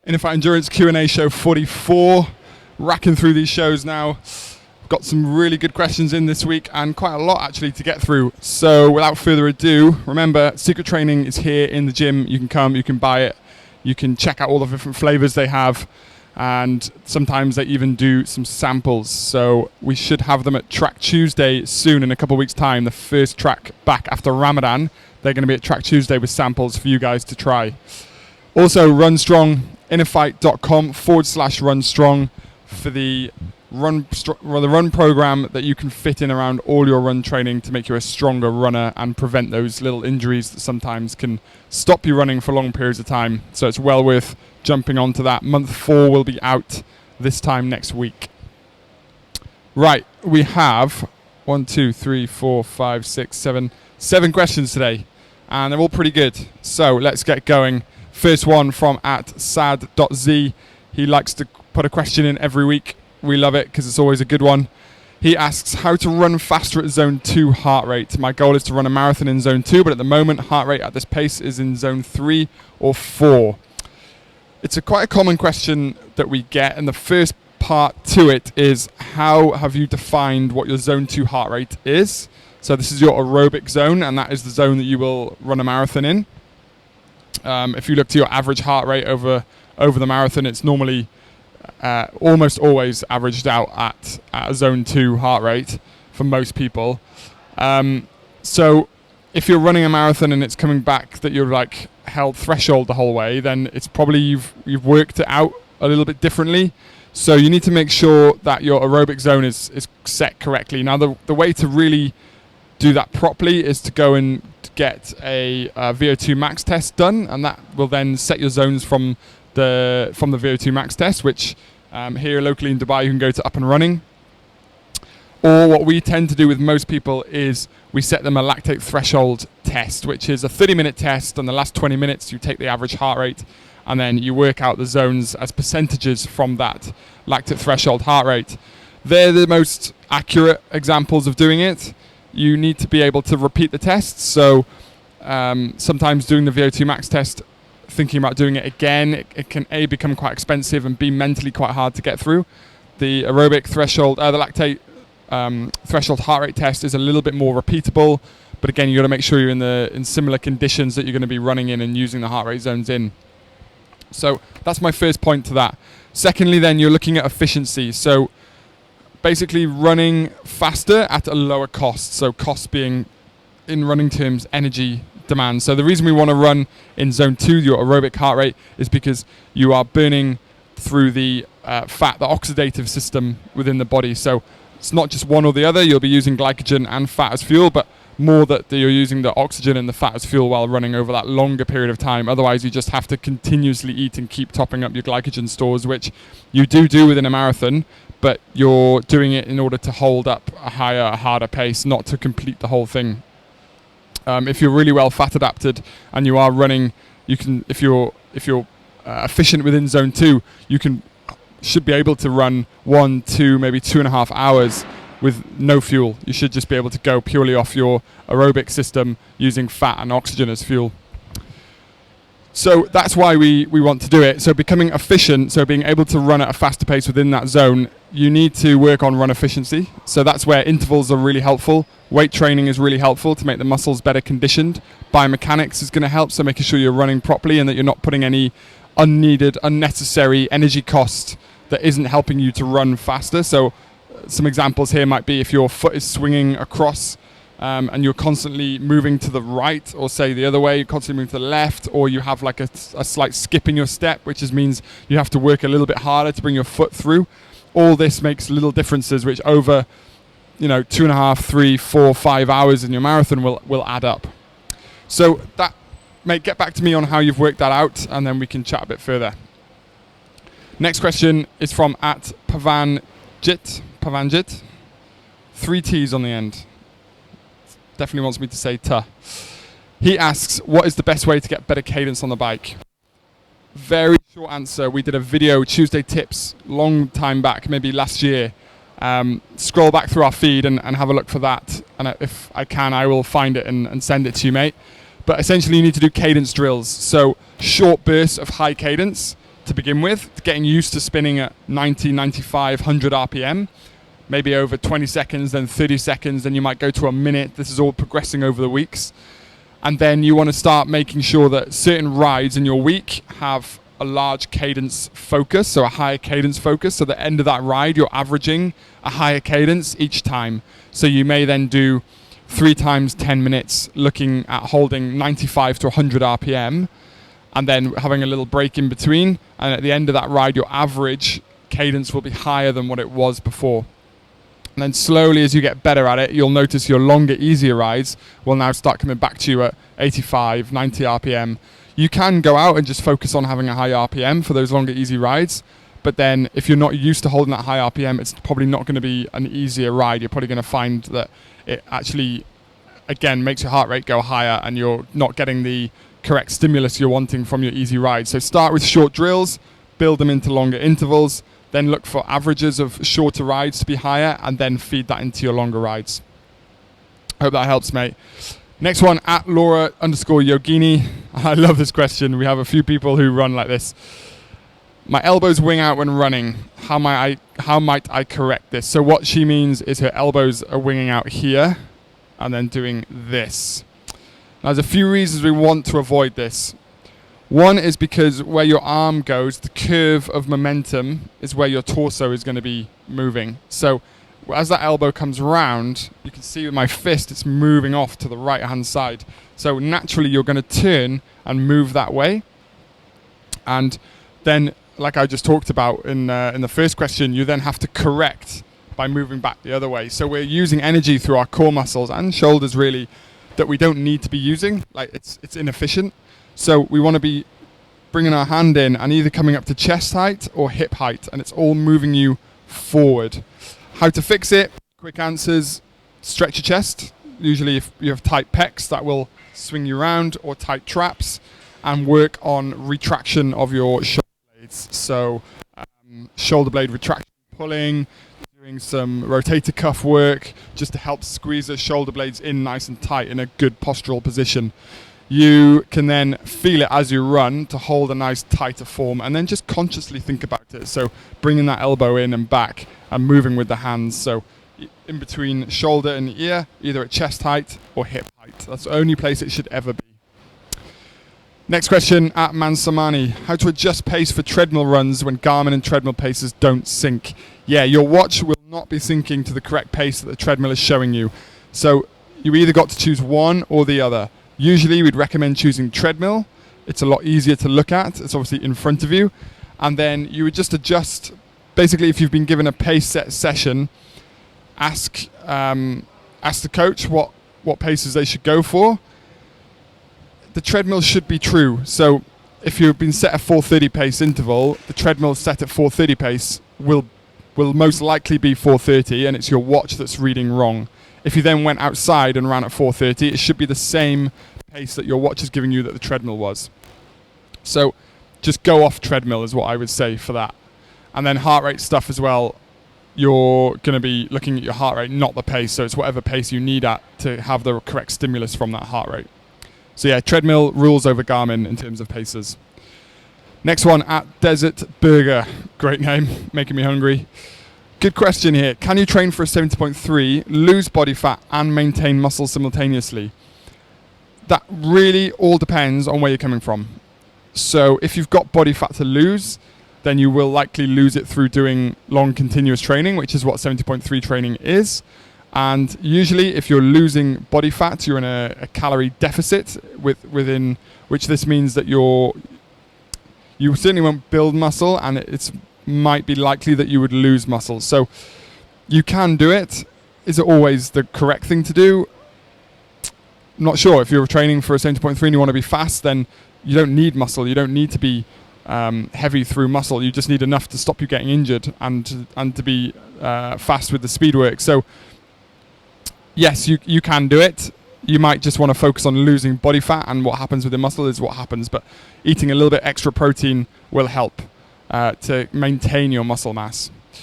InnerFight Endurance Q&A show 44. Racking through these shows now. Got some really good questions in this week and quite a lot actually to get through. So without further ado, remember Secret Training is here in the gym. You can come, you can buy it, you can check out all the different flavors they have, and sometimes they even do some samples. So we should have them at Track Tuesday soon in a couple of weeks' time. The first track back after Ramadan. They're going to be at Track Tuesday with samples for you guys to try. Also, Run Strong, InnerFight.com/Run Strong for the run program that you can fit in around all your run training to make you a stronger runner and prevent those little injuries that sometimes can stop you running for long periods of time. So it's well worth jumping onto that. Month 4 will be out this time next week. Right, we have 1, 2, 3, 4, 5, 6, 7 questions today, and they're all pretty good. So let's get going. First one from @sad.z. He likes to put a question in every week. We love it because it's always a good one. He asks how to run faster at zone 2 heart rate. My goal is to run a marathon in zone 2, but at the moment heart rate at this pace is in zone 3 or 4. It's quite a common question that we get, and the first part to it is how have you defined what your zone 2 heart rate is? So this is your aerobic zone, and that is the zone that you will run a marathon in. If you look to your average heart rate over the marathon, it's normally almost always averaged out at a zone 2 heart rate for most people. So if you're running a marathon and it's coming back that you're like held threshold the whole way, then it's probably you've worked it out a little bit differently. So you need to make sure that your aerobic zone is set correctly. Now the way to really do that properly is to go and get a VO2 max test done, and that will then set your zones from the VO2 max test, which here locally in Dubai you can go to Up and Running. Or what we tend to do with most people is we set them a lactate threshold test, which is a 30-minute test, and the last 20 minutes you take the average heart rate and then you work out the zones as percentages from that lactate threshold heart rate. They're the most accurate examples of doing it. You need to be able to repeat the tests. So sometimes doing the VO2 max test, thinking about doing it again, it can A, become quite expensive, and B, mentally quite hard to get through. The aerobic threshold, the lactate threshold heart rate test is a little bit more repeatable, but again, you've got to make sure you're in similar conditions that you're going to be running in and using the heart rate zones in. So that's my first point to that. Secondly, then you're looking at efficiency. So basically running faster at a lower cost. So cost being, in running terms, energy demand. So the reason we want to run in zone 2, your aerobic heart rate, is because you are burning through the fat, the oxidative system within the body. So it's not just one or the other. You'll be using glycogen and fat as fuel, but more that you're using the oxygen and the fat as fuel while running over that longer period of time. Otherwise, you just have to continuously eat and keep topping up your glycogen stores, which you do within a marathon, but you're doing it in order to hold up a higher, harder pace, not to complete the whole thing. If you're really well fat adapted and you are running, you can, if you're efficient within zone 2, should be able to run 1, 2, maybe 2.5 hours with no fuel. You should just be able to go purely off your aerobic system using fat and oxygen as fuel. So that's why we want to do it. So becoming efficient, so being able to run at a faster pace within that zone, you need to work on run efficiency. So that's where intervals are really helpful. Weight training is really helpful to make the muscles better conditioned. Biomechanics is going to help, so making sure you're running properly and that you're not putting any unneeded, unnecessary energy cost that isn't helping you to run faster. So some examples here might be if your foot is swinging across and you're constantly moving to the right, or say the other way, you're constantly moving to the left, or you have like a slight skip in your step, which means you have to work a little bit harder to bring your foot through. All this makes little differences, which over 2.5, 3, 4, 5 hours in your marathon will add up. So that, mate, get back to me on how you've worked that out, and then we can chat a bit further. Next question is from @Pavanjit. 3 T's on the end. Definitely wants me to say "ta." He asks, what is the best way to get better cadence on the bike? Very short answer. We did a video, Tuesday Tips, long time back, maybe last year. Scroll back through our feed and have a look for that. And if I can, I will find it and send it to you, mate. But essentially, you need to do cadence drills. So short bursts of high cadence to begin with, getting used to spinning at 90, 95, 100 RPM, maybe over 20 seconds, then 30 seconds, then you might go to a minute. This is all progressing over the weeks. And then you want to start making sure that certain rides in your week have a large cadence focus, so a higher cadence focus. So at the end of that ride, you're averaging a higher cadence each time. So you may then do 3 times 10 minutes looking at holding 95 to 100 RPM and then having a little break in between. And at the end of that ride, your average cadence will be higher than what it was before. And then slowly, as you get better at it, you'll notice your longer, easier rides will now start coming back to you at 85, 90 RPM. You can go out and just focus on having a high RPM for those longer, easy rides. But then if you're not used to holding that high RPM, it's probably not going to be an easier ride. You're probably going to find that it actually, again, makes your heart rate go higher and you're not getting the correct stimulus you're wanting from your easy ride. So start with short drills, build them into longer intervals, then look for averages of shorter rides to be higher, and then feed that into your longer rides. Hope that helps, mate. Next one, at Laura_Yogini. I love this question. We have a few people who run like this. My elbows wing out when running. How might I correct this? So what she means is her elbows are winging out here and then doing this. Now, there's a few reasons we want to avoid this. One is because where your arm goes, the curve of momentum is where your torso is going to be moving. So as that elbow comes round, you can see with my fist, it's moving off to the right-hand side. So naturally, you're going to turn and move that way. And then, like I just talked about in the first question, you then have to correct by moving back the other way. So we're using energy through our core muscles and shoulders, really, that we don't need to be using. Like it's inefficient. So we want to be bringing our hand in and either coming up to chest height or hip height, and it's all moving you forward. How to fix it? Quick answers: stretch your chest. Usually if you have tight pecs, that will swing you around, or tight traps, and work on retraction of your shoulder blades. So shoulder blade retraction, pulling, doing some rotator cuff work just to help squeeze those shoulder blades in nice and tight in a good postural position. You can then feel it as you run to hold a nice tighter form, and then just consciously think about it. So bringing that elbow in and back and moving with the hands. So in between shoulder and ear, either at chest height or hip height. That's the only place it should ever be. Next question, at Mansamani. How to adjust pace for treadmill runs when Garmin and treadmill paces don't sync? Yeah, your watch will not be syncing to the correct pace that the treadmill is showing you. So you either got to choose one or the other. Usually we'd recommend choosing treadmill. It's a lot easier to look at. It's obviously in front of you. And then you would just adjust. Basically, if you've been given a pace set session, ask the coach what paces they should go for. The treadmill should be true. So if you've been set a 4:30 pace interval, the treadmill set at 4:30 pace will most likely be 4:30, and it's your watch that's reading wrong. If you then went outside and ran at 4:30, it should be the same pace that your watch is giving you that the treadmill was. So just go off treadmill is what I would say for that. And then heart rate stuff as well. You're going to be looking at your heart rate, not the pace. So it's whatever pace you need at to have the correct stimulus from that heart rate. So yeah, treadmill rules over Garmin in terms of paces. Next one, at Desert Burger. Great name, making me hungry. Good question here. Can you train for a 70.3, lose body fat and maintain muscle simultaneously? That really all depends on where you're coming from. So if you've got body fat to lose, then you will likely lose it through doing long continuous training, which is what 70.3 training is. And usually if you're losing body fat, you're in a calorie deficit within which this means that you certainly won't build muscle, and it's might be likely that you would lose muscle. So you can do it. Is it always the correct thing to do? Not sure. If you're training for a 70.3 and you want to be fast, then you don't need muscle. You don't need to be heavy through muscle. You just need enough to stop you getting injured and to be fast with the speed work. So yes, you can do it. You might just want to focus on losing body fat, and what happens with the muscle is what happens. But eating a little bit extra protein will help to maintain your muscle mass.